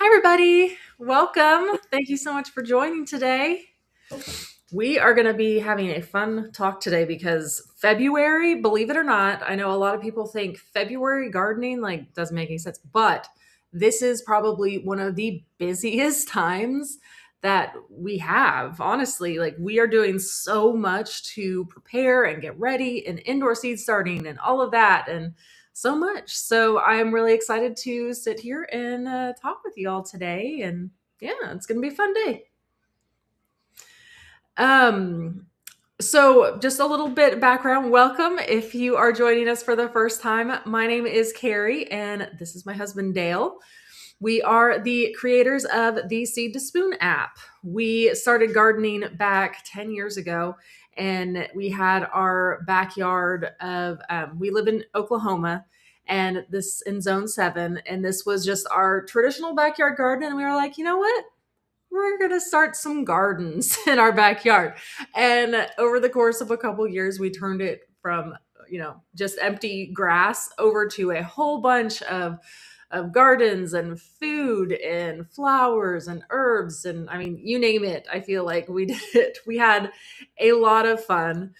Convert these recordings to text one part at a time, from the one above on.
Hi, everybody. Welcome. Thank you so much for joining today. We are going to be having a fun talk today because February, believe it or not, I know a lot of people think February gardening like doesn't make any sense, but this is probably one of the busiest times that we have. Honestly, like we are doing so much to prepare and get ready and indoor seed starting and all of that and so much. So I'm really excited to sit here and talk with you all today. And yeah, it's going to be a fun day. Um, so, just a little bit background. Welcome. If you are joining us for the first time, my name is Carrie, and this is my husband, Dale. We are the creators of the Seed to Spoon app. We started gardening back 10 years ago, and we had our backyard of, we live in Oklahoma, and this in zone 7, and this was just our traditional backyard garden. And we were like, you know what? We're going to start some gardens in our backyard. And over the course of a couple years, we turned it from, just empty grass over to a whole bunch of gardens and food and flowers and herbs. And I mean, you name it. I feel like we did it. We had a lot of fun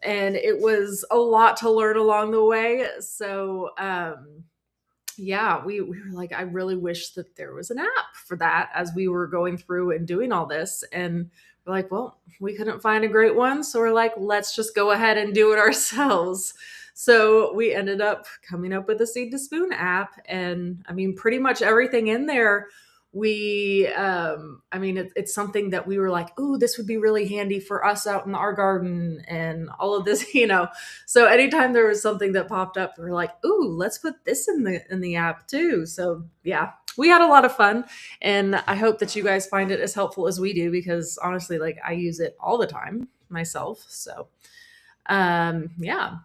and it was a lot to learn along the way. So, yeah, we were like, I really wish that there was an app for that as we were going through and doing all this. And we're like, well, we couldn't find a great one. So we're like, let's just go ahead and do it ourselves. So we ended up coming up with the Seed to Spoon app. And I mean, pretty much everything in there it's something that we were like, ooh, this would be really handy for us out in our garden and all of this, so anytime there was something that popped up, we were like, ooh, let's put this in the app too. So yeah, we had a lot of fun, and I hope that you guys find it as helpful as we do, because honestly, like I use it all the time myself. So yeah.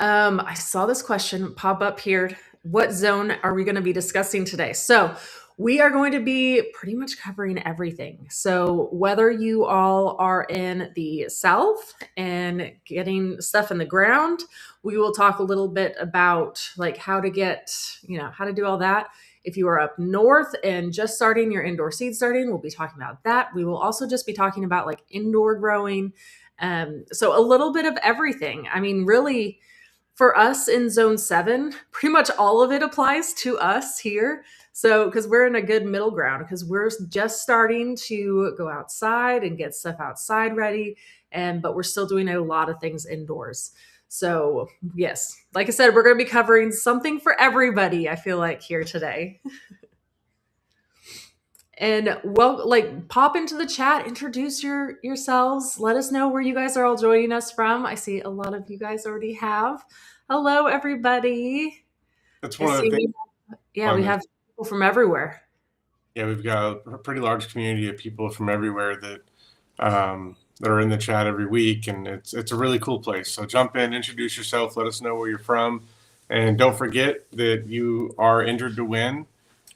I saw this question pop up here. What zone are we going to be discussing today? So, we are going to be pretty much covering everything. So, whether you all are in the South and getting stuff in the ground, we will talk a little bit about like how to get, how to do all that. If you are up north and just starting your indoor seed starting, we'll be talking about that. We will also just be talking about like indoor growing. So, a little bit of everything. I mean, really, for us in zone 7, pretty much all of it applies to us here. So, because we're in a good middle ground, because we're just starting to go outside and get stuff outside ready, but we're still doing a lot of things indoors. So, yes, like I said, we're going to be covering something for everybody, I feel like, here today. And well, like pop into the chat, introduce yourselves, let us know where you guys are all joining us from. I see a lot of you guys already have. Hello, everybody. That's I one of see the things we on this. have people from everywhere. Yeah, we've got a pretty large community of people from everywhere that are in the chat every week, and it's a really cool place. So jump in, introduce yourself, let us know where you're from, and don't forget that you are entered to win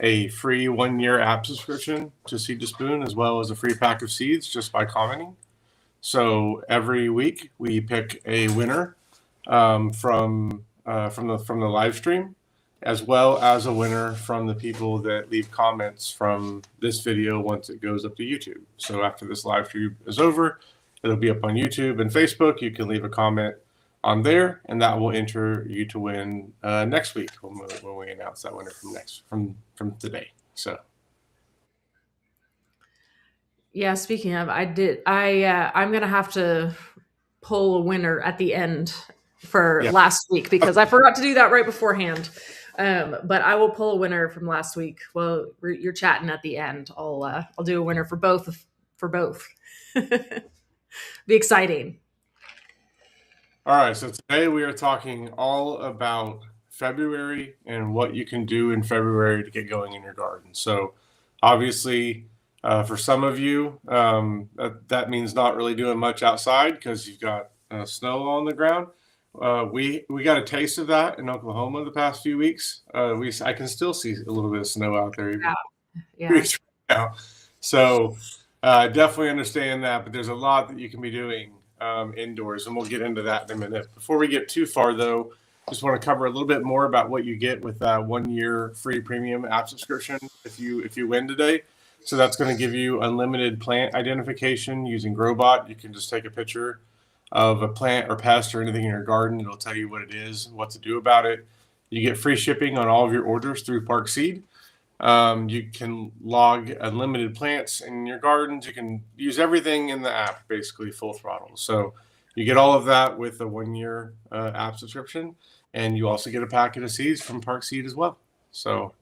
a free 1-year app subscription to Seed to Spoon, as well as a free pack of seeds just by commenting. So every week we pick a winner from the live stream, as well as a winner from the people that leave comments from this video once it goes up to YouTube. So after this live stream is over, it'll be up on YouTube and Facebook. You can leave a comment on there, and that will enter you to win next week when we announce that winner from today. So. Yeah, speaking of, I'm gonna have to pull a winner at the end for Yeah. last week because I forgot to do that right beforehand. But I will pull a winner from last week. Well, you're chatting at the end. I'll do a winner for both. Be exciting. All right, so today we are talking all about February and what you can do in February to get going in your garden. So obviously, for some of you, that means not really doing much outside because you've got snow on the ground. We got a taste of that in Oklahoma the past few weeks. I can still see a little bit of snow out there even Yeah. right now. So definitely understand that, but there's a lot that you can be doing indoors, and we'll get into that in a minute. Before we get too far, though, just want to cover a little bit more about what you get with that 1 year free premium app subscription if you win today. So that's going to give you unlimited plant identification using Growbot. You can just take a picture of a plant or pest or anything in your garden. It'll tell you what it is, what to do about it. You get free shipping on all of your orders through Park Seed. You can log unlimited plants in your gardens. You can use everything in the app, basically full throttle. So you get all of that with a 1 year app subscription, and you also get a packet of seeds from Park Seed as well. So,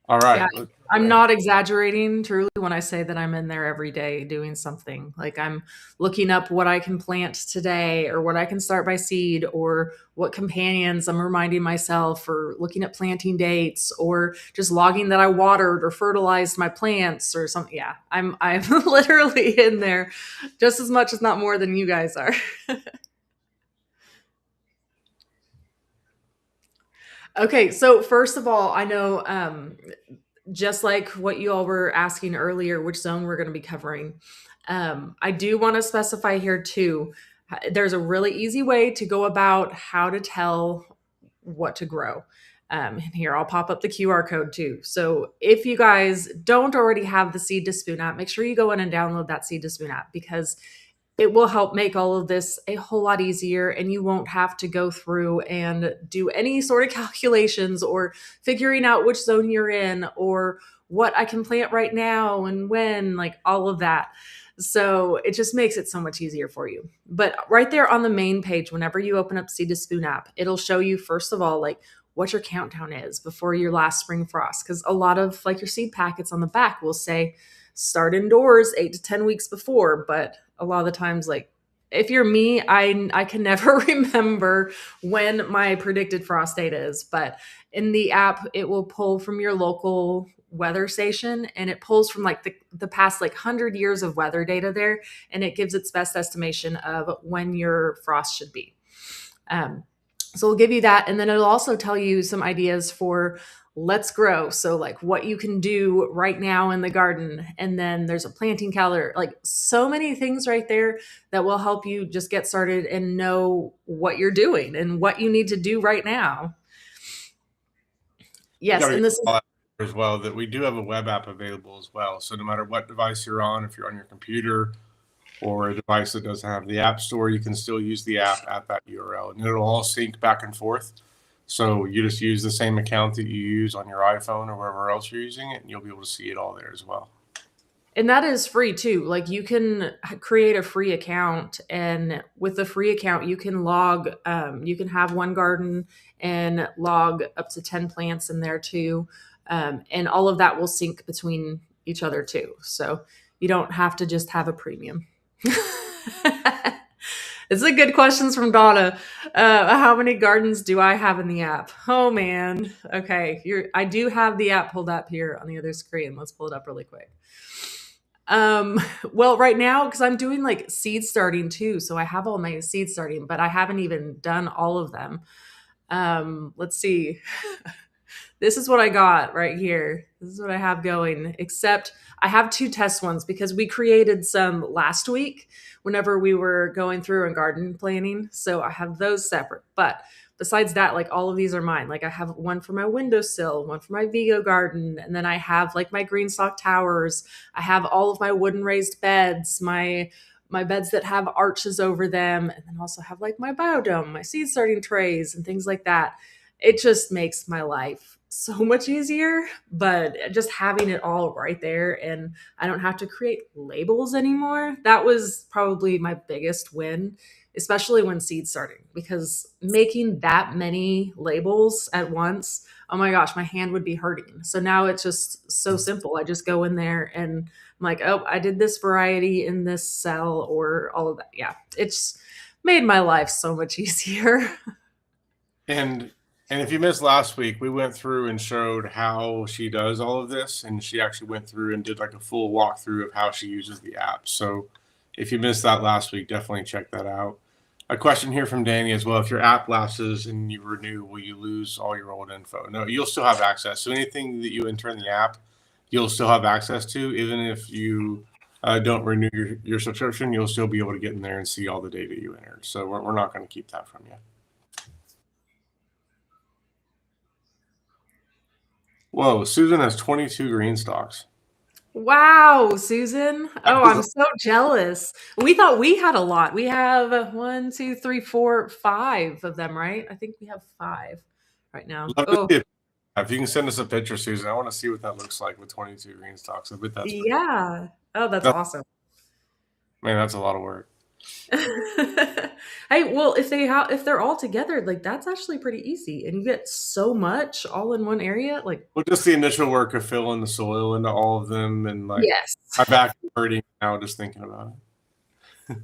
all right. Yeah, I'm not exaggerating truly when I say that I'm in there every day doing something. Like I'm looking up what I can plant today or what I can start by seed or what companions I'm reminding myself or looking at planting dates or just logging that I watered or fertilized my plants or something. Yeah, I'm literally in there just as much, if not more than you guys are. Okay, so first of all, I know just like what you all were asking earlier, which zone we're going to be covering. I do want to specify here too. There's a really easy way to go about how to tell what to grow. And here, I'll pop up the QR code too. So if you guys don't already have the Seed to Spoon app, make sure you go in and download that Seed to Spoon app because it will help make all of this a whole lot easier and you won't have to go through and do any sort of calculations or figuring out which zone you're in or what I can plant right now and when, like all of that. So it just makes it so much easier for you. But right there on the main page, whenever you open up Seed to Spoon app, it'll show you first of all, like what your countdown is before your last spring frost. Because a lot of like your seed packets on the back will say start indoors 8 to 10 weeks before, but a lot of the times, like if you're me, I can never remember when my predicted frost date is, but in the app, it will pull from your local weather station and it pulls from like the past like 100 years of weather data there, and it gives its best estimation of when your frost should be. So we'll give you that, and then it'll also tell you some ideas for let's grow. So like what you can do right now in the garden. And then there's a planting calendar, like so many things right there that will help you just get started and know what you're doing and what you need to do right now. Yes. And this as well, that we do have a web app available as well. So no matter what device you're on, if you're on your computer or a device that doesn't have the app store, you can still use the app at that URL and it'll all sync back and forth. So you just use the same account that you use on your iPhone or wherever else you're using it, and you'll be able to see it all there as well. And that is free too. Like you can create a free account, and with the free account, you can log, you can have one garden and log up to 10 plants in there too. And all of that will sync between each other too. So you don't have to just have a premium. It's a good questions from Donna. How many gardens do I have in the app? Oh man. Okay. I do have the app pulled up here on the other screen. Let's pull it up really quick. Well, right now, because I'm doing like seed starting too. So I have all my seed starting, but I haven't even done all of them. Let's see. This is what I got right here. This is what I have going, except I have 2 test ones because we created some last week whenever we were going through and garden planning. So I have those separate. But besides that, like all of these are mine. Like I have one for my windowsill, one for my Vigo garden, and then I have like my green stalk towers. I have all of my wooden raised beds, my beds that have arches over them, and then also have like my biodome, my seed starting trays and things like that. It just makes my life so much easier, but just having it all right there and I don't have to create labels anymore. That was probably my biggest win, especially when seed starting, because making that many labels at once, oh my gosh, my hand would be hurting. So now it's just so simple. I just go in there and I'm like, oh, I did this variety in this cell or all of that. Yeah, it's made my life so much easier. And if you missed last week, we went through and showed how she does all of this, and she actually went through and did like a full walkthrough of how she uses the app. So if you missed that last week, definitely check that out. A question here from Danny as well. If your app lapses and you renew, will you lose all your old info? No, you'll still have access. So anything that you enter in the app, you'll still have access to. Even if you don't renew your subscription, you'll still be able to get in there and see all the data you entered. So we're not going to keep that from you. Whoa, Susan has 22 green stalks. Wow, Susan. That Oh, is I'm so jealous. We thought we had a lot. We have one, two, three, four, five of them, right? I think we have five right now. love to Oh, see it. If you can send us a picture, Susan, I want to see what that looks like with 22 green stalks. I bet that's pretty. yeah. Oh, that's That, awesome. man, that's a lot of work. Hey, well, if they're all together, like that's actually pretty easy, and you get so much all in one area. Like, Well, just the initial work of filling the soil into all of them, and like yes. my back is hurting now just thinking about it.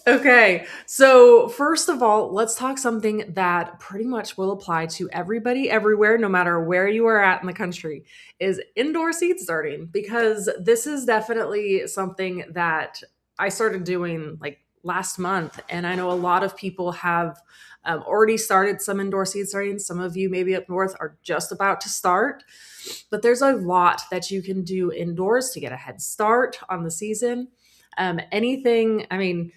Okay, so first of all, let's talk something that pretty much will apply to everybody everywhere, no matter where you are at in the country, is indoor seed starting, because this is definitely something that I started doing like last month. And I know a lot of people have already started some indoor seed starting. Some of you, maybe up north, are just about to start. But there's a lot that you can do indoors to get a head start on the season. Anything, I mean,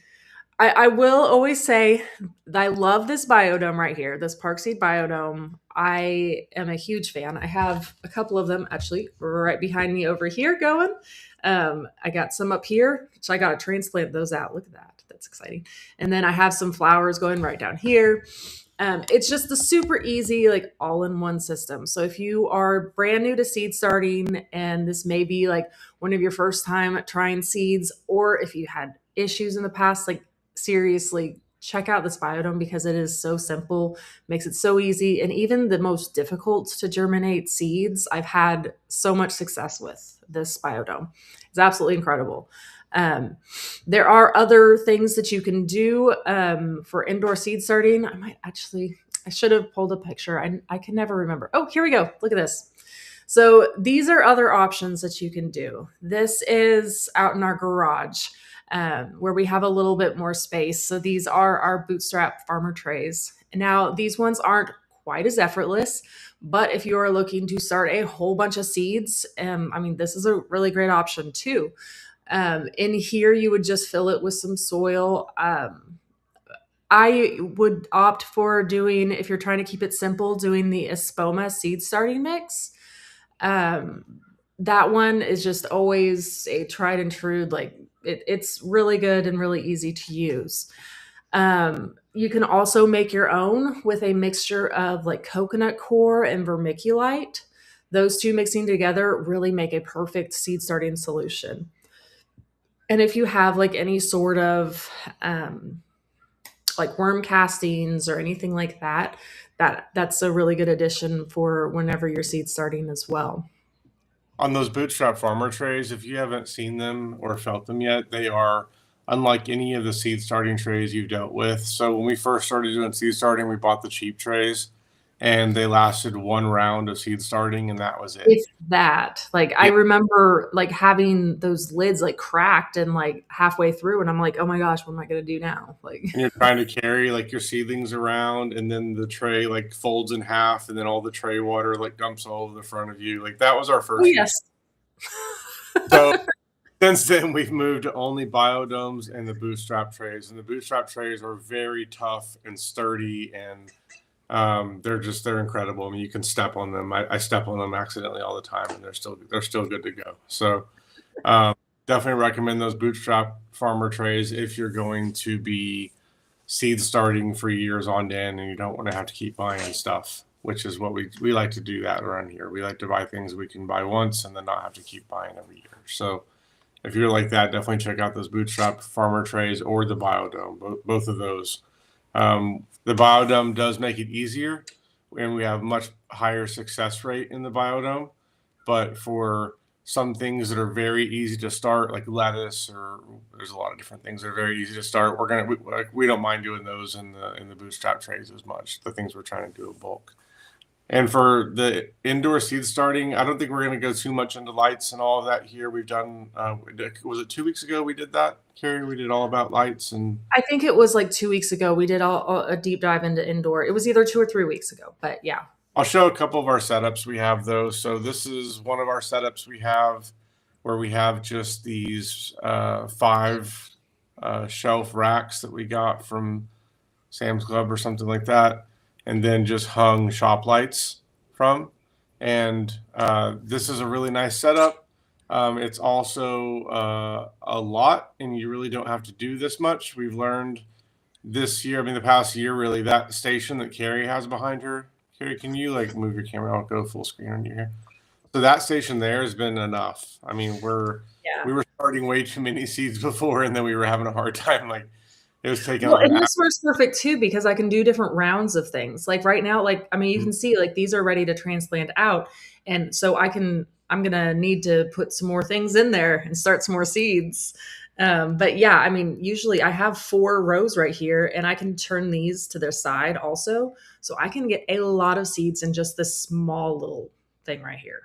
I will always say that I love this biodome right here, this Parkseed biodome. I am a huge fan. I have a couple of them actually right behind me over here going. I got some up here, which I got to transplant those out. Look at that. That's exciting. And then I have some flowers going right down here. It's just the super easy, like all in one system. So if you are brand new to seed starting and this may be like one of your first time trying seeds, or if you had issues in the past, like seriously check out this biodome because it is so simple, makes it so easy. And even the most difficult to germinate seeds, I've had so much success with this biodome. It's absolutely incredible. There are other things that you can do for indoor seed starting. I should have pulled a picture. I can never remember. Oh, here we go. Look at this. So these are other options that you can do. This is out in our garage where we have a little bit more space. So these are our bootstrap farmer trays. Now, these ones aren't quite as effortless, but if you are looking to start a whole bunch of seeds, I mean, this is a really great option too. In here, you would just fill it with some soil. I would opt for doing, if you're trying to keep it simple, doing the Espoma seed starting mix. That one is just always a tried and true, like it's really good and really easy to use. You can also make your own with a mixture of like coconut coir and vermiculite. Those two mixing together really make a perfect seed starting solution. And if you have like any sort of like worm castings or anything like that, that's a really good addition for whenever you're seed starting as well. On those bootstrap farmer trays, if you haven't seen them or felt them yet, they are unlike any of the seed starting trays you've dealt with. So when we first started doing seed starting, we bought the cheap trays and they lasted one round of seed starting and that was it. It's that. Like I Yeah. remember like having those lids like cracked and like halfway through and I'm like, "Oh my gosh, what am I going to do now?" Like And you're trying to carry like your seedlings around and then the tray like folds in half and then all the tray water like dumps all over the front of you. Like that was our oh first. yes. So since then, we've moved to only biodomes and the bootstrap trays, and the bootstrap trays are very tough and sturdy, and they're incredible. I mean, you can step on them. I step on them accidentally all the time, and they're still good to go. So definitely recommend those bootstrap farmer trays if you're going to be seed starting for years on end, and you don't want to have to keep buying stuff. Which is what we like to do that around here. We like to buy things we can buy once and then not have to keep buying every year. So if you're like that, definitely check out those bootstrap farmer trays or the biodome. Both of those. The biodome does make it easier, and we have much higher success rate in the biodome. But for some things that are very easy to start, like lettuce, or there's a lot of different things that are very easy to start. We don't mind doing those in the bootstrap trays as much. The things we're trying to do in bulk. And for the indoor seed starting, I don't think we're going to go too much into lights and all of that here. We've done, was it 2 weeks ago we did that, Carrie? We did all about lights and. I think it was like 2 weeks ago we did a deep dive into indoor. It was either 2 or 3 weeks ago, but yeah. I'll show a couple of our setups. We have those. So this is one of our setups we have where we have just these 5 shelf racks that we got from Sam's Club or something like that. And then just hung shop lights from. And this is a really nice setup. It's also a lot, and you really don't have to do this much. We've learned this year, I mean, the past year, really, that station that Carrie has behind her. Carrie, can you like move your camera? I'll go full screen on you here. So that station there has been enough. I mean, we were starting way too many seeds before, and then we were having a hard time. Like it was taking. Well, and this works perfect too because I can do different rounds of things. Like right now, like I mean, you can see like these are ready to transplant out, and so I'm gonna need to put some more things in there and start some more seeds. But yeah, I mean, usually I have 4 rows right here, and I can turn these to their side also, so I can get a lot of seeds in just this small little thing right here.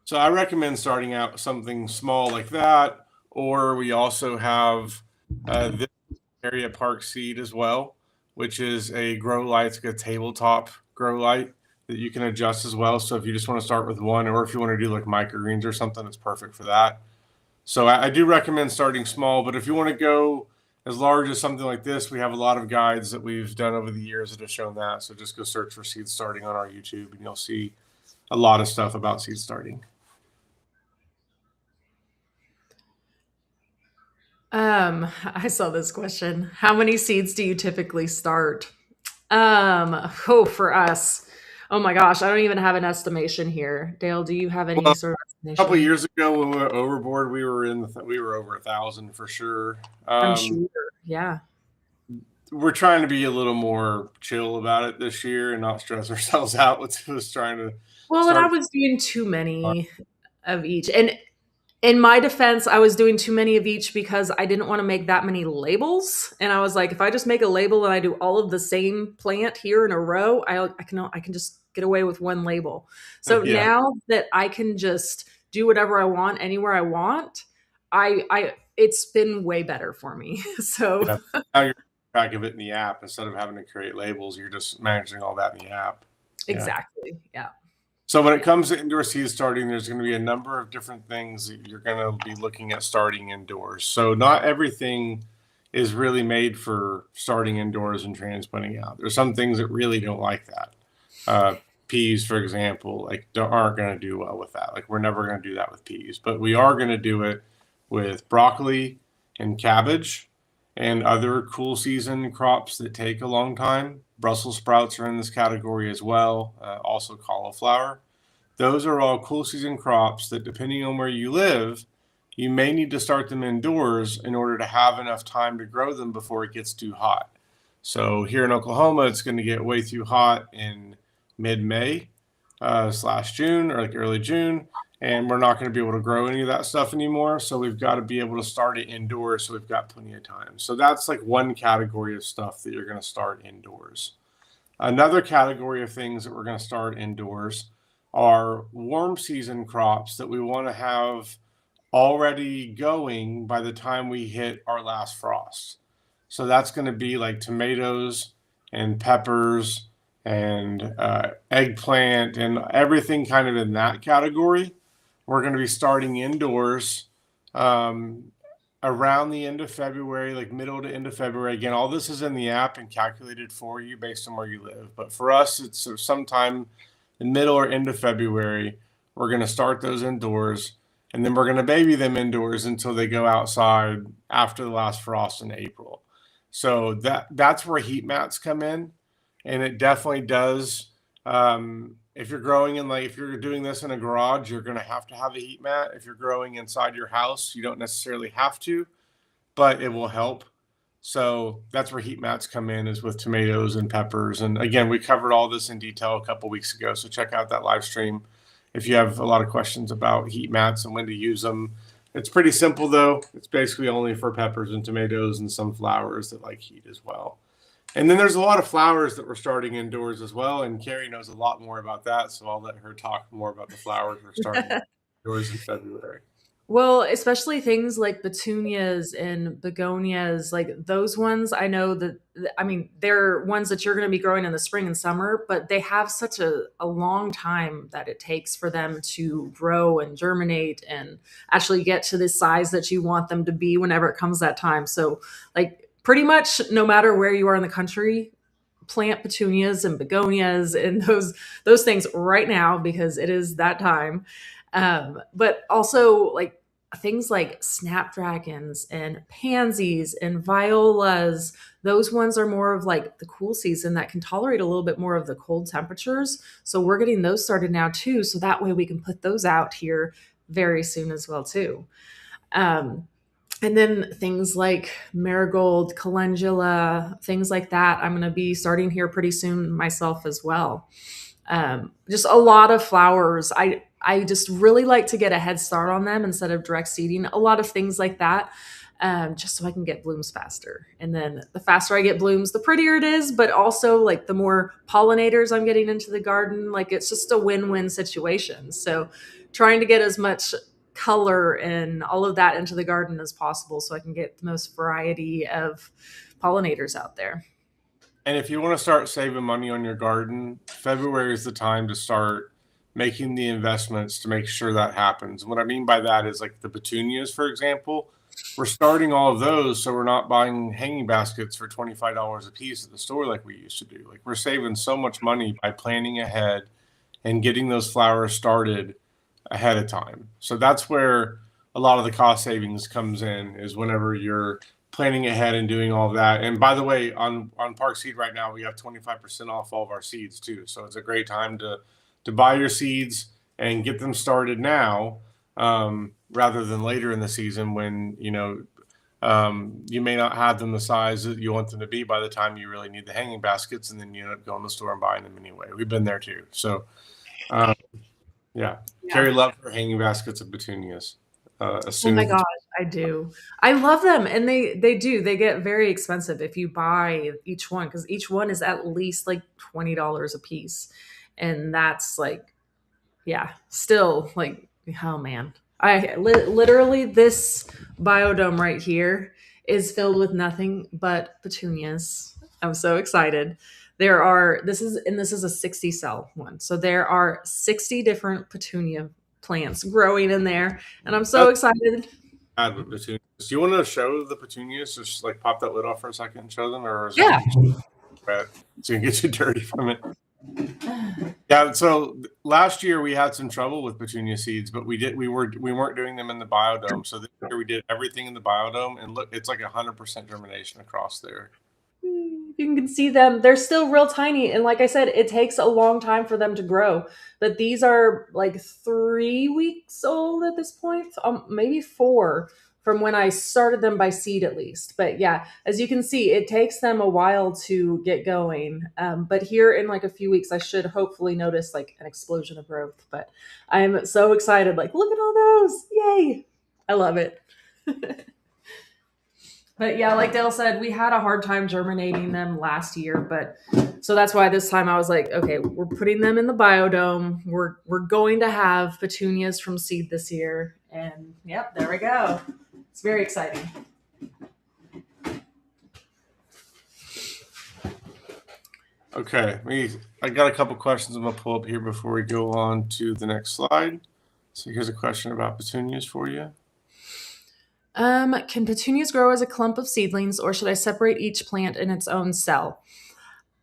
So I recommend starting out something small like that, or we also have this area park seed as well, which is a grow light. It's like a tabletop grow light that you can adjust as well. So if you just want to start with one, or if you want to do like microgreens or something, it's perfect for that. So I do recommend starting small, but if you want to go as large as something like this, we have a lot of guides that we've done over the years that have shown that. So just go search for seed starting on our YouTube, and you'll see a lot of stuff about seed starting. I saw this question. How many seeds do you typically start? For us. Oh my gosh, I don't even have an estimation here. Dale, do you have any Well, sort of a couple of estimation? years ago when we were overboard, we were over 1,000 for sure. I'm sure. Yeah. We're trying to be a little more chill about it this year and not stress ourselves out with just trying to Well, and I start. was doing too many of each. And in my defense, I was doing too many of each because I didn't want to make that many labels. And I was like, if I just make a label and I do all of the same plant here in a row, I can just get away with one label. So Yeah, now that I can just do whatever I want anywhere I want, I it's been way better for me. So yeah. Now you're track of it in the app instead of having to create labels. You're just managing all that in the app. Yeah. exactly. Yeah. So when it comes to indoor seed starting, there's going to be a number of different things that you're going to be looking at starting indoors. So not everything is really made for starting indoors and transplanting out. There's some things that really don't like that. Peas, for example, like aren't going to do well with that. Like we're never going to do that with peas, but we are going to do it with broccoli and cabbage and other cool season crops that take a long time. Brussels sprouts are in this category as well, also cauliflower. Those are all cool season crops that, depending on where you live, you may need to start them indoors in order to have enough time to grow them before it gets too hot. So here in Oklahoma, it's going to get way too hot in mid-May / June or like early June, and we're not going to be able to grow any of that stuff anymore. So we've got to be able to start it indoors so we've got plenty of time. So that's like one category of stuff that you're going to start indoors. Another category of things that we're going to start indoors are warm season crops that we want to have already going by the time we hit our last frost. So that's going to be like tomatoes and peppers and eggplant and everything kind of in that category. We're going to be starting indoors around the end of February, like middle to end of February. Again, all this is in the app and calculated for you based on where you live. But for us, it's sometime the middle or end of February. We're going to start those indoors, and then we're going to baby them indoors until they go outside after the last frost in April. So that's where heat mats come in, and it definitely does. If you're growing if you're doing this in a garage, you're going to have a heat mat. If you're growing inside your house, you don't necessarily have to, but it will help. So that's where heat mats come in, is with tomatoes and peppers. And again, we covered all this in detail a couple weeks ago. So check out that live stream if you have a lot of questions about heat mats and when to use them. It's pretty simple though. It's basically only for peppers and tomatoes and some flowers that like heat as well. And then there's a lot of flowers that we're starting indoors as well. And Carrie knows a lot more about that. So I'll let her talk more about the flowers we're starting indoors in February. Well, especially things like petunias and begonias, like those ones, I know that, I mean, they're ones that you're going to be growing in the spring and summer, but they have such a long time that it takes for them to grow and germinate and actually get to the size that you want them to be whenever it comes that time. So, like, pretty much no matter where you are in the country, plant petunias and begonias and those things right now because it is that time. But also like things like snapdragons and pansies and violas. Those ones are more of like the cool season that can tolerate a little bit more of the cold temperatures. So we're getting those started now too. So that way we can put those out here very soon as well too. Um, and then things like marigold, calendula, things like that. I'm going to be starting here pretty soon myself as well. Just a lot of flowers. I just really like to get a head start on them instead of direct seeding. A lot of things like that, just so I can get blooms faster. And then the faster I get blooms, the prettier it is. But also, like the more pollinators I'm getting into the garden, like it's just a win-win situation. So, trying to get as much color and all of that into the garden as possible, so I can get the most variety of pollinators out there. And if you want to start saving money on your garden, February is the time to start making the investments to make sure that happens. And what I mean by that is like the petunias, for example, we're starting all of those so we're not buying hanging baskets for $25 a piece at the store like we used to do. Like we're saving so much money by planning ahead and getting those flowers started ahead of time. So that's where a lot of the cost savings comes in, is whenever you're planning ahead and doing all of that. And by the way, on Park Seed right now, we have 25% off all of our seeds too. So it's a great time to buy your seeds and get them started now, rather than later in the season when, you may not have them the size that you want them to be by the time you really need the hanging baskets, and then you end up going to the store and buying them anyway. We've been there too. So, yeah. Carrie loved her hanging baskets of petunias. Oh my gosh, I do. I love them, and they do. They get very expensive if you buy each one because each one is at least like $20 a piece, and that's like, yeah, still like, oh man, literally this biodome right here is filled with nothing but petunias. I'm so excited. This is a 60 cell one. So there are 60 different petunia plants growing in there. And I'm so excited. Do you want to show the petunias? Just like pop that lid off for a second and show them, or is Yeah. it so you can get you dirty from it? Yeah. So last year we had some trouble with petunia seeds, but we weren't doing them in the biodome. So this year we did everything in the biodome, and look, it's like 100% germination across there. You can see them. They're still real tiny. And like I said, it takes a long time for them to grow. But these are like 3 weeks old at this point, maybe 4 from when I started them by seed at least. But yeah, as you can see, it takes them a while to get going. But here in like a few weeks, I should hopefully notice like an explosion of growth. But I'm so excited. Like, look at all those. Yay. I love it. But yeah, like Dale said, we had a hard time germinating them last year, but so that's why this time I was like, okay, we're putting them in the biodome. We're going to have petunias from seed this year. And yep, there we go. It's very exciting. Okay, I got a couple questions I'm gonna pull up here before we go on to the next slide. So here's a question about petunias for you. Can petunias grow as a clump of seedlings, or should I separate each plant in its own cell?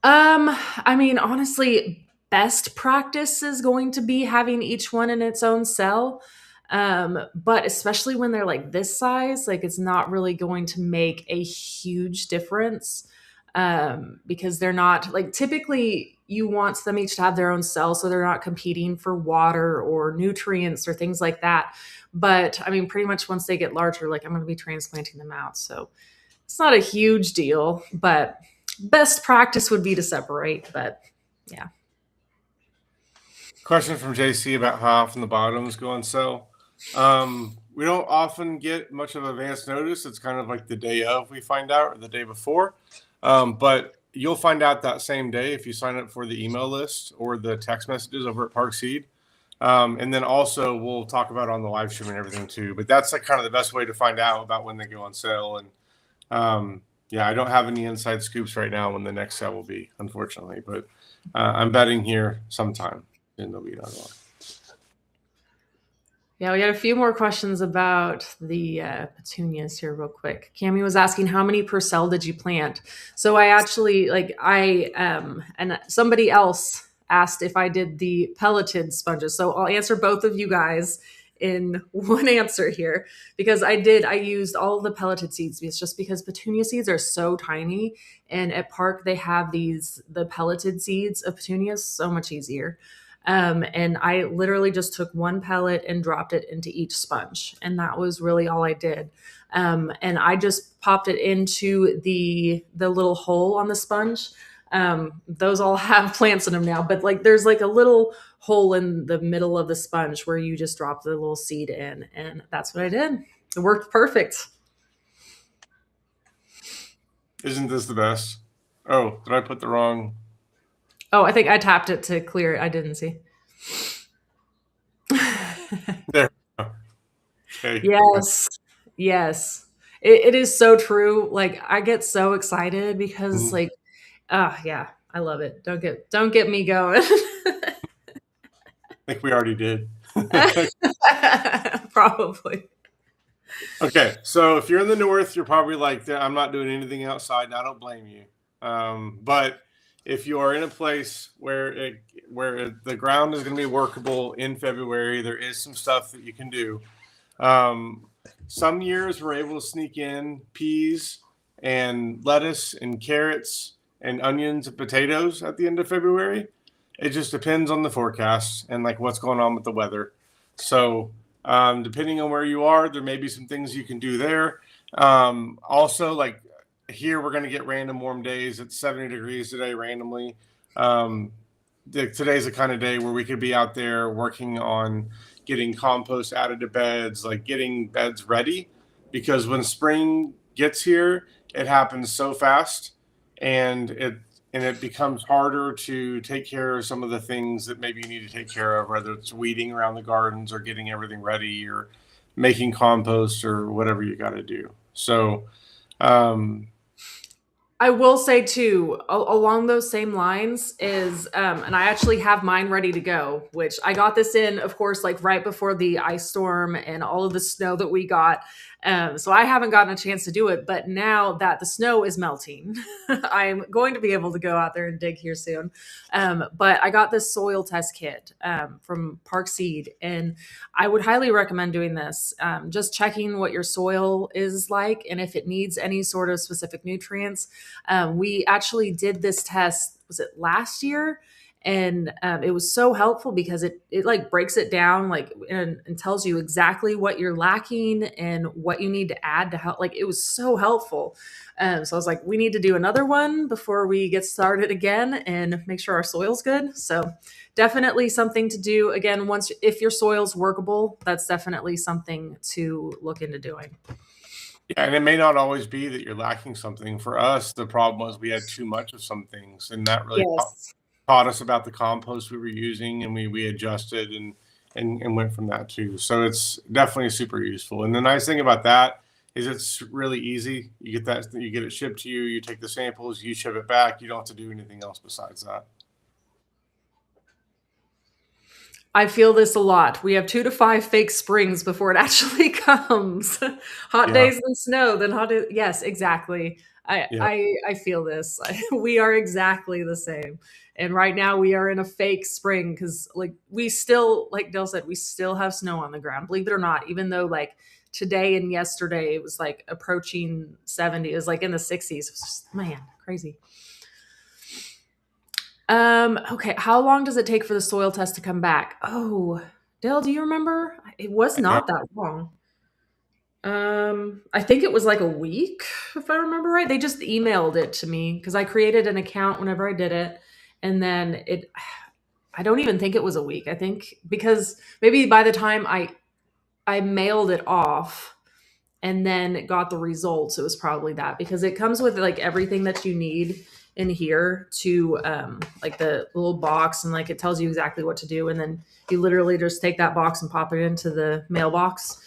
I mean, honestly, best practice is going to be having each one in its own cell. But especially when they're like this size, like it's not really going to make a huge difference. Because they're not like, typically you want them each to have their own cell so they're not competing for water or nutrients or things like that. But I mean, pretty much once they get larger, like I'm going to be transplanting them out. So it's not a huge deal, but best practice would be to separate. But yeah. Question from JC about how often the bottoms go on sale. We don't often get much of advance notice. It's kind of like the day of we find out, or the day before. But you'll find out that same day if you sign up for the email list or the text messages over at Park Seed. And then also we'll talk about it on the live stream and everything too. But that's like kind of the best way to find out about when they go on sale. And yeah, I don't have any inside scoops right now when the next sale will be, unfortunately. But I'm betting here sometime in the lead on one. Yeah, we had a few more questions about the petunias here, real quick. Cami was asking how many per cell did you plant? So I actually and somebody else asked if I did the pelleted sponges. So I'll answer both of you guys in one answer here because I did. I used all of the pelleted seeds. It's just because petunia seeds are so tiny, and at Park they have the pelleted seeds of petunias, so much easier. And I literally just took one pellet and dropped it into each sponge. And that was really all I did. And I just popped it into the little hole on the sponge. Those all have plants in them now, but like there's like a little hole in the middle of the sponge where you just drop the little seed in. And that's what I did. It worked perfect. Isn't this the best? Oh, did I put the wrong? Oh, I think I tapped it to clear it. I didn't see. There. Okay. Yes. Yes. It is so true. Like I get so excited because Mhm. like yeah, I love it. Don't get me going. I think we already did. Probably. Okay, so if you're in the north, you're probably like, I'm not doing anything outside, and I don't blame you. But if you are in a place the ground is going to be workable in February, there is some stuff that you can do. Um, some years we're able to sneak in peas and lettuce and carrots and onions and potatoes at the end of February. It just depends on the forecast and like what's going on with the weather. So depending on where you are, there may be some things you can do there. Also, like here, we're going to get random warm days. It's 70 degrees today randomly. Today's the kind of day where we could be out there working on getting compost added to beds, like getting beds ready, because when spring gets here, it happens so fast, and it becomes harder to take care of some of the things that maybe you need to take care of, whether it's weeding around the gardens or getting everything ready or making compost or whatever you got to do. So, um, I will say too, along those same lines is, and I actually have mine ready to go, which I got this in, of course, like right before the ice storm and all of the snow that we got. So I haven't gotten a chance to do it, but now that the snow is melting, I'm going to be able to go out there and dig here soon. But I got this soil test kit from Park Seed, and I would highly recommend doing this. Just checking what your soil is like and if it needs any sort of specific nutrients. We actually did this test, was it last year? And it was so helpful because it like breaks it down like and tells you exactly what you're lacking and what you need to add to help. Like it was so helpful. So I was like, we need to do another one before we get started again and make sure our soil's good. So definitely something to do again once if your soil's workable. That's definitely something to look into doing. yeah, and it may not always be that you're lacking something. For us, the problem was we had too much of some things, and that really Yes. taught us about the compost we were using, and we adjusted and went from that too. So it's definitely super useful. And the nice thing about that is it's really easy. You get it shipped to you. You take the samples, you ship it back. You don't have to do anything else besides that. I feel this a lot. We have 2 to 5 fake springs before it actually comes. Hot Yeah, days and snow, then hot day yes, exactly. I yeah. I I feel this. We are exactly the same. And right now we are in a fake spring because like we still, like Dale said, we still have snow on the ground. Believe it or not, even though like today and yesterday it was like approaching 70, it was like in the 60s. It was just, man, crazy. Okay, how long does it take for the soil test to come back? Oh, Dale, do you remember? It was No, not that long. I think it was like a week, if I remember right. They just emailed it to me because I created an account whenever I did it, and then it. I don't even think it was a week. I think because maybe by the time I mailed it off and then got the results, it was probably that because it comes with like everything that you need in here to like the little box and like it tells you exactly what to do and then you literally just take that box and pop it into the mailbox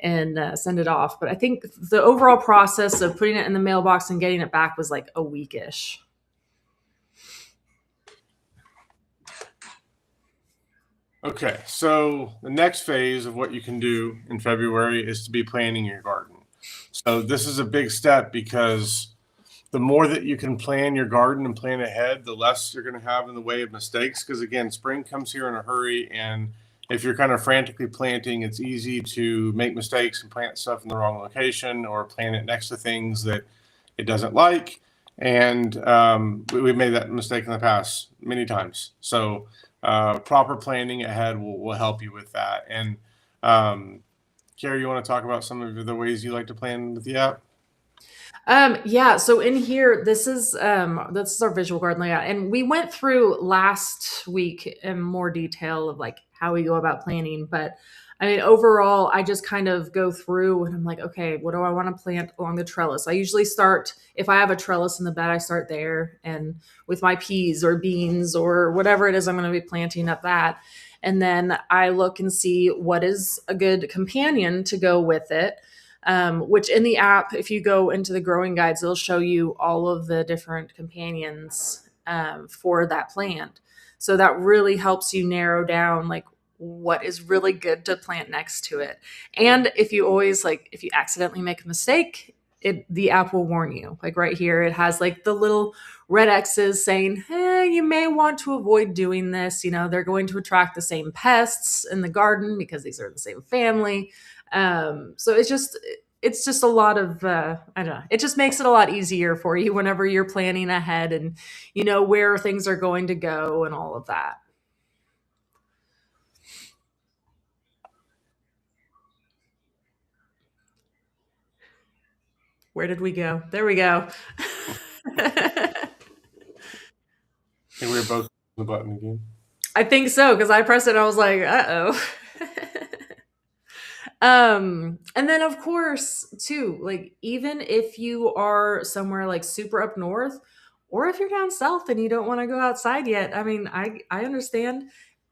and send it off. But I think the overall process of putting it in the mailbox and getting it back was like a weekish. Okay, so the next phase of what you can do in February is to be planning your garden. So this is a big step because the more that you can plan your garden and plan ahead, the less you're going to have in the way of mistakes. Because again, spring comes here in a hurry, and if you're kind of frantically planting, it's easy to make mistakes and plant stuff in the wrong location or plant it next to things that it doesn't like. And we've made that mistake in the past many times. So proper planning ahead will help you with that. And Carrie, you want to talk about some of the ways you like to plan with the app? Yeah, so in here, this is our visual garden layout. And we went through last week in more detail of like how we go about planning. But I mean, overall, I just kind of go through and I'm like, okay, what do I want to plant along the trellis? I usually start, if I have a trellis in the bed, I start there and with my peas or beans or whatever it is I'm going to be planting up that. And then I look and see what is a good companion to go with it, which in the app, if you go into the growing guides, it'll show you all of the different companions for that plant. So that really helps you narrow down like what is really good to plant next to it. And if you always like, if you accidentally make a mistake, the app will warn you. Like right here, it has like the little red X's saying, hey, you may want to avoid doing this. You know, they're going to attract the same pests in the garden because these are the same family. So it's just a lot of I don't know. It just makes it a lot easier for you whenever you're planning ahead and you know where things are going to go and all of that. Where did we go? There we go. I think we were both on the button again. I think so because I pressed it. I was like, uh oh. And then of course, too, like even if you are somewhere like super up north, or if you're down south and you don't want to go outside yet, I mean, I understand.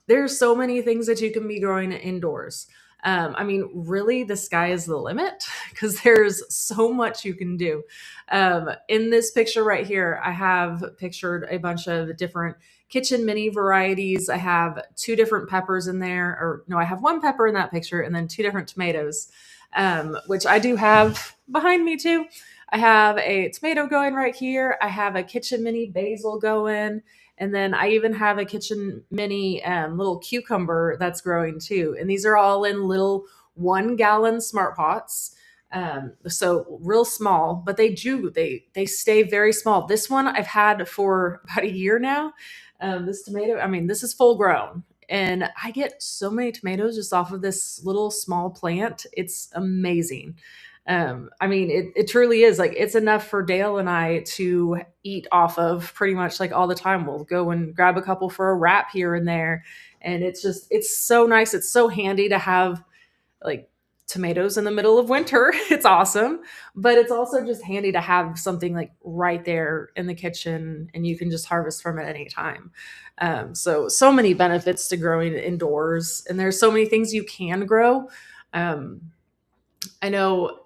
There's so many things that you can be growing indoors. I mean, really, the sky is the limit because there's so much you can do. In this picture right here, I have pictured a bunch of different kitchen mini varieties. I have two different peppers in there, or no, I have one pepper in that picture and then two different tomatoes, which I do have behind me too. I have a tomato going right here. I have a kitchen mini basil going. And then I even have a kitchen mini little cucumber that's growing too. And these are all in little 1 gallon smart pots. So real small, but they stay very small. This one I've had for about a year now. This tomato, I mean, this is full grown. And I get so many tomatoes just off of this little small plant. It's amazing. I mean, it truly is like it's enough for Dale and I to eat off of pretty much like all the time. We'll go and grab a couple for a wrap here and there. And it's so nice. It's so handy to have like tomatoes in the middle of winter. It's awesome. But it's also just handy to have something like right there in the kitchen and you can just harvest from it any time. So many benefits to growing indoors. And there's so many things you can grow. Um, I know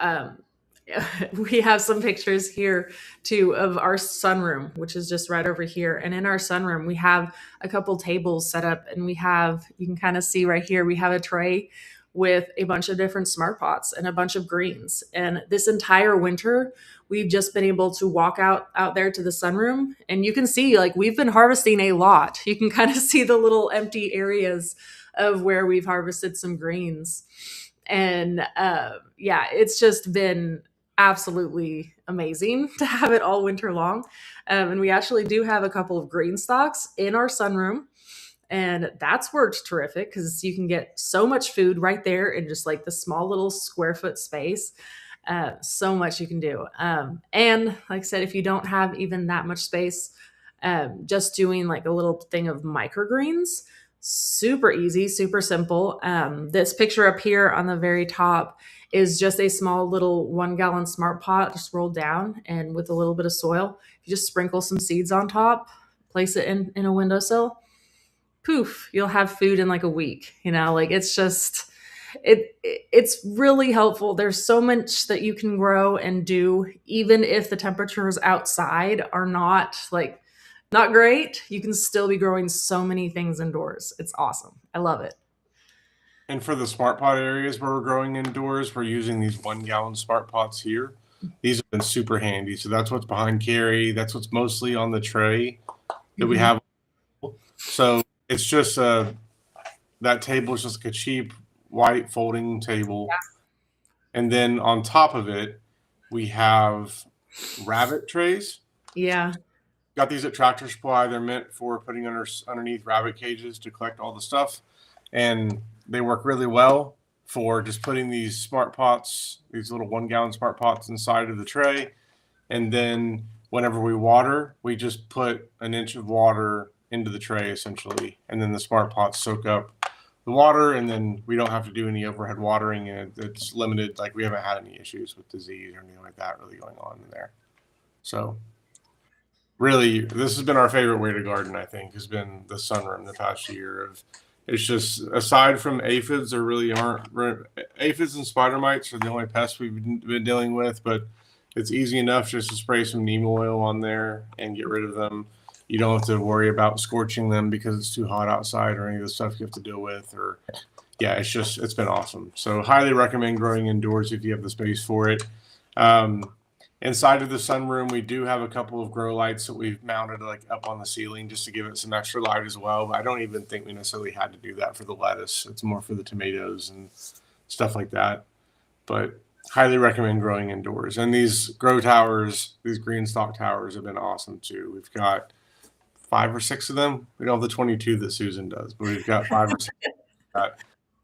we have some pictures here too of our sunroom, which is just right over here. And in our sunroom, we have a couple tables set up, and you can kind of see right here, we have a tray with a bunch of different smart pots and a bunch of greens. And this entire winter, we've just been able to walk out there to the sunroom, and you can see like we've been harvesting a lot. You can kind of see the little empty areas of where we've harvested some greens. And yeah, it's just been absolutely amazing to have it all winter long. And we actually do have a couple of green stalks in our sunroom. And that's worked terrific because you can get so much food right there in just like the small little square foot space. So much you can do. And like I said, if you don't have even that much space, just doing like a little thing of microgreens, super easy, super simple. This picture up here on the very top is just a small little 1 gallon smart pot just rolled down and with a little bit of soil. You just sprinkle some seeds on top, place it in a windowsill, poof, you'll have food in like a week. You know, like it's just it's really helpful. There's so much that you can grow and do even if the temperatures outside are not like not great, you can still be growing so many things indoors. It's awesome. I love it. And for the smart pot areas where we're growing indoors, we're using these 1 gallon smart pots here. These have been super handy. So that's what's behind Carrie. That's what's mostly on the tray that we have. So it's just that table is just like a cheap white folding table. Yeah. And then on top of it, we have rabbit trays. Yeah. Got these at Tractor Supply. They're meant for putting underneath rabbit cages to collect all the stuff. And they work really well for just putting these smart pots, these little 1 gallon smart pots inside of the tray. And then whenever we water, we just put an inch of water into the tray essentially. And then the smart pots soak up the water, and then we don't have to do any overhead watering, and it's limited. Like, we haven't had any issues with disease or anything like that really going on in there. So really, this has been our favorite way to garden, I think, has been the sunroom the past year. It's just, aside from aphids, there really aren't, aphids and spider mites are the only pests we've been dealing with, but it's easy enough just to spray some neem oil on there and get rid of them. You don't have to worry about scorching them because it's too hot outside or any of the stuff you have to deal with. Or, yeah, it's been awesome. So highly recommend growing indoors if you have the space for it. Inside of the sunroom, we do have a couple of grow lights that we've mounted like up on the ceiling just to give it some extra light as well. But I don't even think we necessarily had to do that for the lettuce. It's more for the tomatoes and stuff like that. But highly recommend growing indoors. And these grow towers, these green stalk towers have been awesome too. We've got 5 or 6 of them. We don't have the 22 that Susan does, but we've got 5 or 6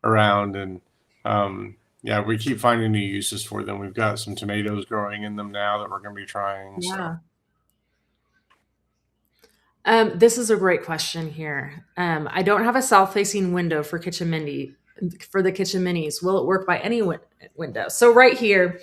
around. And yeah, we keep finding new uses for them. We've got some tomatoes growing in them now that we're going to be trying. Yeah. This is a great question here. I don't have a south-facing window for the kitchen minis. Will it work by any window? So right here,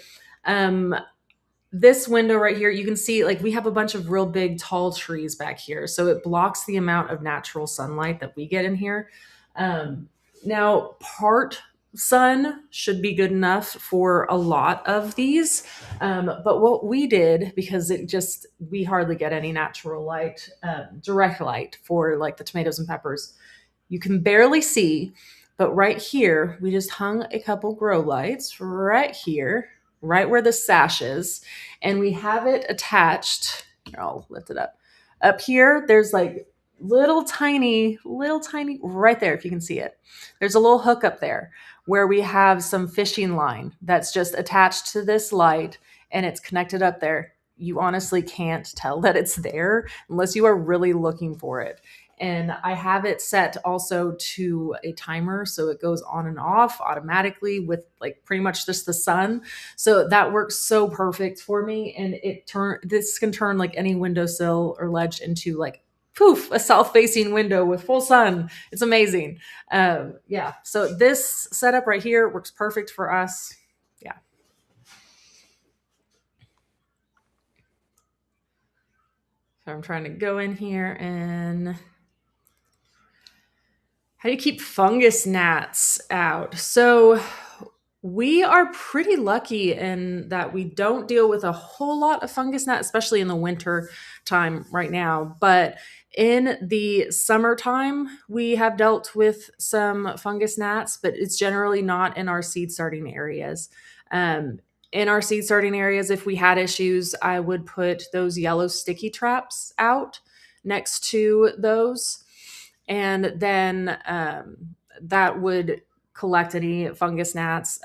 this window right here, you can see like we have a bunch of real big tall trees back here. So it blocks the amount of natural sunlight that we get in here. Now, part sun should be good enough for a lot of these. But what we did, because we hardly get any natural light, direct light for like the tomatoes and peppers, you can barely see. But right here, we just hung a couple grow lights right here, right where the sash is. And we have it attached. Here, I'll lift it up. Up here, there's like little tiny right there, if you can see it. There's a little hook up there where we have some fishing line that's just attached to this light, and it's connected up there. You honestly can't tell that it's there unless you are really looking for it. And I have it set also to a timer, so it goes on and off automatically with like pretty much just the sun. So that works so perfect for me. And this can turn like any windowsill or ledge into like poof, a south-facing window with full sun. It's amazing. Yeah. So this setup right here works perfect for us. Yeah. So I'm trying to go in here and how do you keep fungus gnats out? So we are pretty lucky in that we don't deal with a whole lot of fungus gnats, especially in the winter time right now. But in the summertime, we have dealt with some fungus gnats, but it's generally not in our seed starting areas. In our seed starting areas, if we had issues, I would put those yellow sticky traps out next to those. And then that would collect any fungus gnats.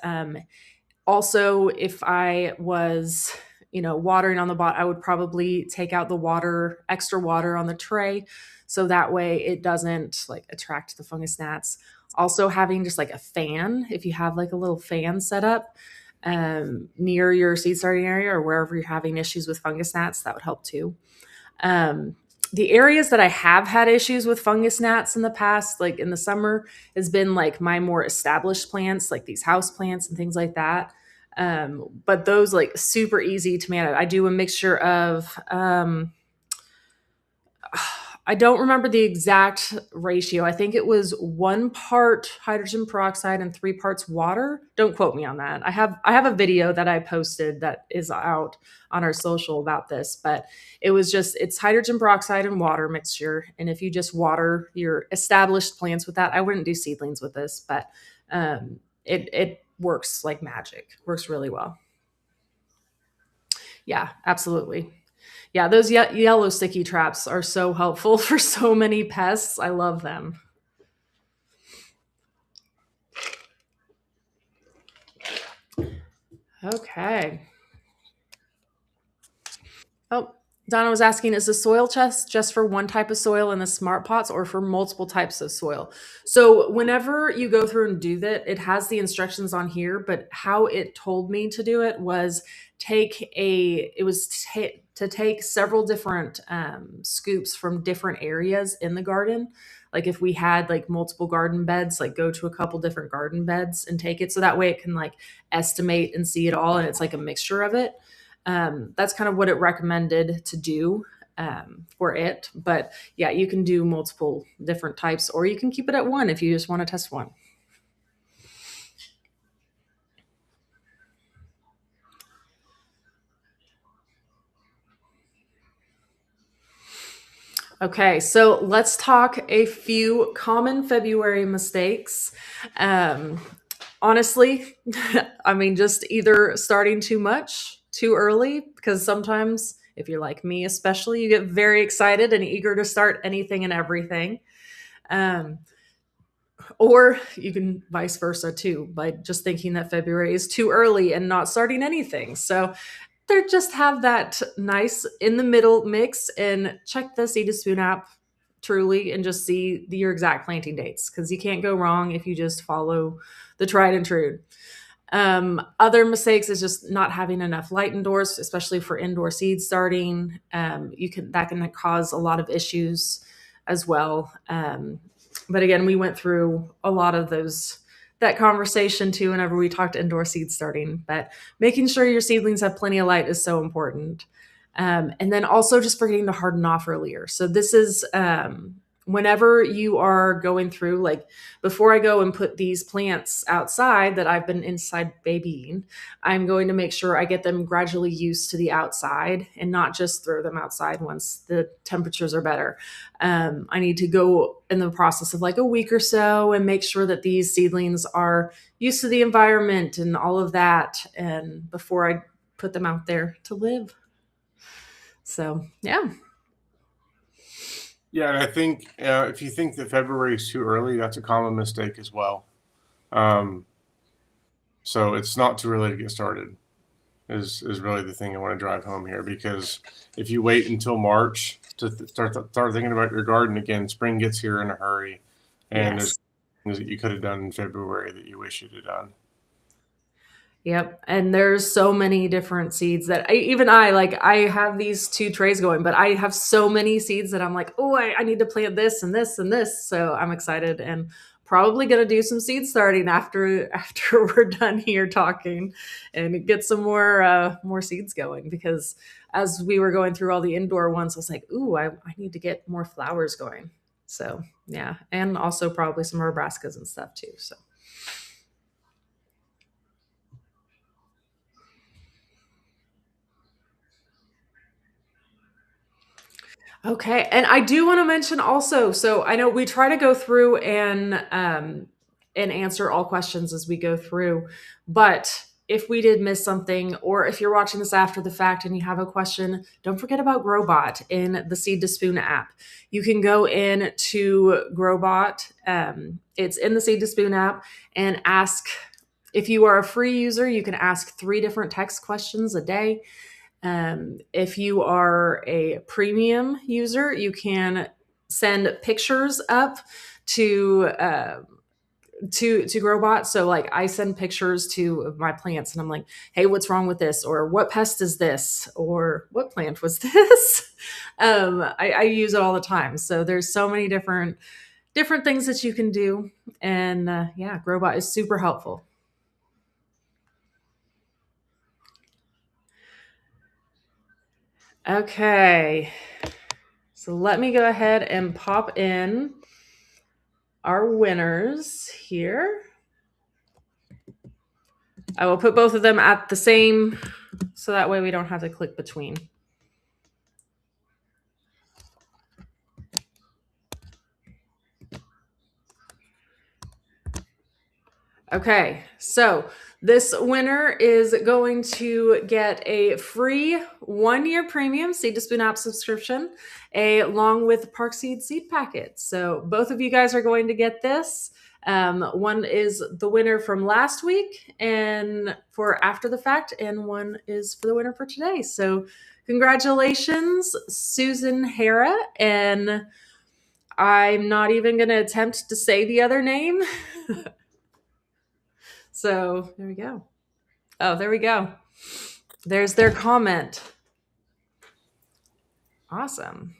Also, if I was, watering on the bot, I would probably take out the extra water on the tray. So that way it doesn't like attract the fungus gnats. Also having just like a fan, if you have like a little fan set up near your seed starting area or wherever you're having issues with fungus gnats, that would help too. The areas that I have had issues with fungus gnats in the past, like in the summer, has been like my more established plants, like these house plants and things like that. But those like super easy to manage. I do a mixture of, I don't remember the exact ratio. I think it was 1 part hydrogen peroxide and 3 parts water. Don't quote me on that. I have a video that I posted that is out on our social about this, but it's hydrogen peroxide and water mixture. And if you just water your established plants with that, I wouldn't do seedlings with this, but it works like magic. Works really well. Yeah, absolutely. Yeah, those yellow sticky traps are so helpful for so many pests. I love them. Okay. Oh, Donna was asking, is the soil chest just for one type of soil in the smart pots or for multiple types of soil? So whenever you go through and do that, it has the instructions on here, but how it told me to do it was to take several different scoops from different areas in the garden. Like if we had like multiple garden beds, like go to a couple different garden beds and take it. So that way it can like estimate and see it all. And it's like a mixture of it. That's kind of what it recommended to do for it. But yeah, you can do multiple different types, or you can keep it at one if you just want to test one. Okay, so let's talk a few common February mistakes. Um, Honestly, I mean, just either starting too much too early, because sometimes, if you're like me, especially, you get very excited and eager to start anything and everything. Um, or you can vice versa too, by just thinking that February is too early and not starting anything. So they just have that nice in the middle mix and check the Seed to Spoon app truly and just see your exact planting dates because you can't go wrong if you just follow the tried and true. Other mistakes is just not having enough light indoors, especially for indoor seed starting. That can cause a lot of issues as well. But again, we went through a lot of that conversation too whenever we talked indoor seed starting. But making sure your seedlings have plenty of light is so important. And then also just forgetting to harden off earlier. So this is whenever you are going through, like before I go and put these plants outside that I've been inside babying, I'm going to make sure I get them gradually used to the outside and not just throw them outside once the temperatures are better. I need to go in the process of like a week or so and make sure that these seedlings are used to the environment and all of that, and before I put them out there to live. So yeah. Yeah, and I think if you think that February is too early, that's a common mistake as well. Um, so it's not too early to get started. Is really the thing I want to drive home here, because if you wait until March to start thinking about your garden again, spring gets here in a hurry, and Yes. there's things that you could have done in February that you wish you'd have done. Yep. And there's so many different seeds that I have these 2 trays going, but I have so many seeds that I'm like, oh, I need to plant this and this and this. So I'm excited and probably gonna do some seed starting after we're done here talking and get some more seeds going, because as we were going through all the indoor ones, I was like, ooh, I need to get more flowers going. So yeah. And also probably some Nebraskas and stuff too. So okay, and I do want to mention also. So I know we try to go through and answer all questions as we go through, but if we did miss something, or if you're watching this after the fact and you have a question, don't forget about Growbot in the Seed to Spoon app. You can go in to Growbot. It's in the Seed to Spoon app and ask. If you are a free user, you can ask 3 different text questions a day. If you are a premium user, you can send pictures up to to Growbot. So like I send pictures to my plants and I'm like, hey, what's wrong with this? Or what pest is this? Or what plant was this? I use it all the time. So there's so many different things that you can do. And yeah, Growbot is super helpful. Okay. So let me go ahead and pop in our winners here. I will put both of them at the same, so that way we don't have to click between. Okay, so this winner is going to get a free 1-year premium Seed to Spoon app subscription, along with Park Seed seed packets. So both of you guys are going to get this. One is the winner from last week and for after the fact, and one is for the winner for today. So congratulations, Susan Hara, and I'm not even going to attempt to say the other name. So there we go. Oh, there we go. There's their comment. Awesome.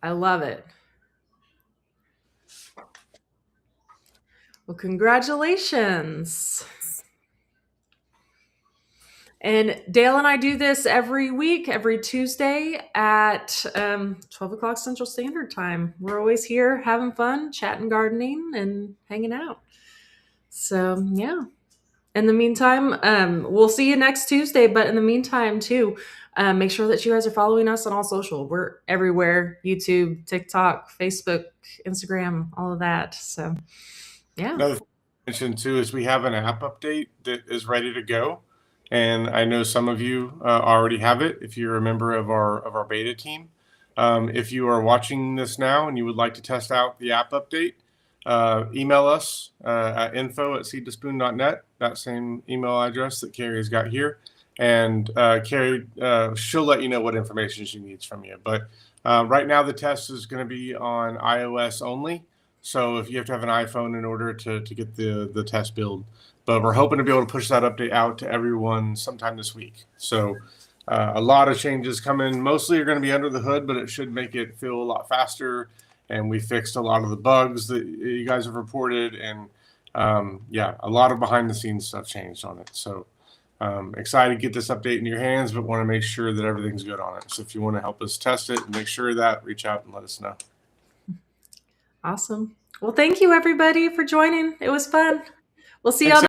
I love it. Well, congratulations. And Dale and I do this every week, every Tuesday at 12 o'clock Central Standard Time. We're always here having fun, chatting, gardening, and hanging out. So, yeah. In the meantime, we'll see you next Tuesday. But in the meantime, too, make sure that you guys are following us on all social. We're everywhere: YouTube, TikTok, Facebook, Instagram, all of that. So, yeah. Another thing to mention too is we have an app update that is ready to go, and I know some of you already have it. If you're a member of our beta team, if you are watching this now and you would like to test out the app update, email us at info@seedtospoon.net, that same email address that Carrie's got here. And Carrie, she'll let you know what information she needs from you. But right now the test is going to be on iOS only. So if you have to have an iPhone in order to get the test build. But we're hoping to be able to push that update out to everyone sometime this week. So a lot of changes coming. Mostly are going to be under the hood, but it should make it feel a lot faster. And we fixed a lot of the bugs that you guys have reported. And yeah, a lot of behind the scenes stuff changed on it. So excited to get this update in your hands, but want to make sure that everything's good on it. So if you want to help us test it and make sure of that, reach out and let us know. Awesome. Well, thank you everybody for joining. It was fun. We'll see y'all.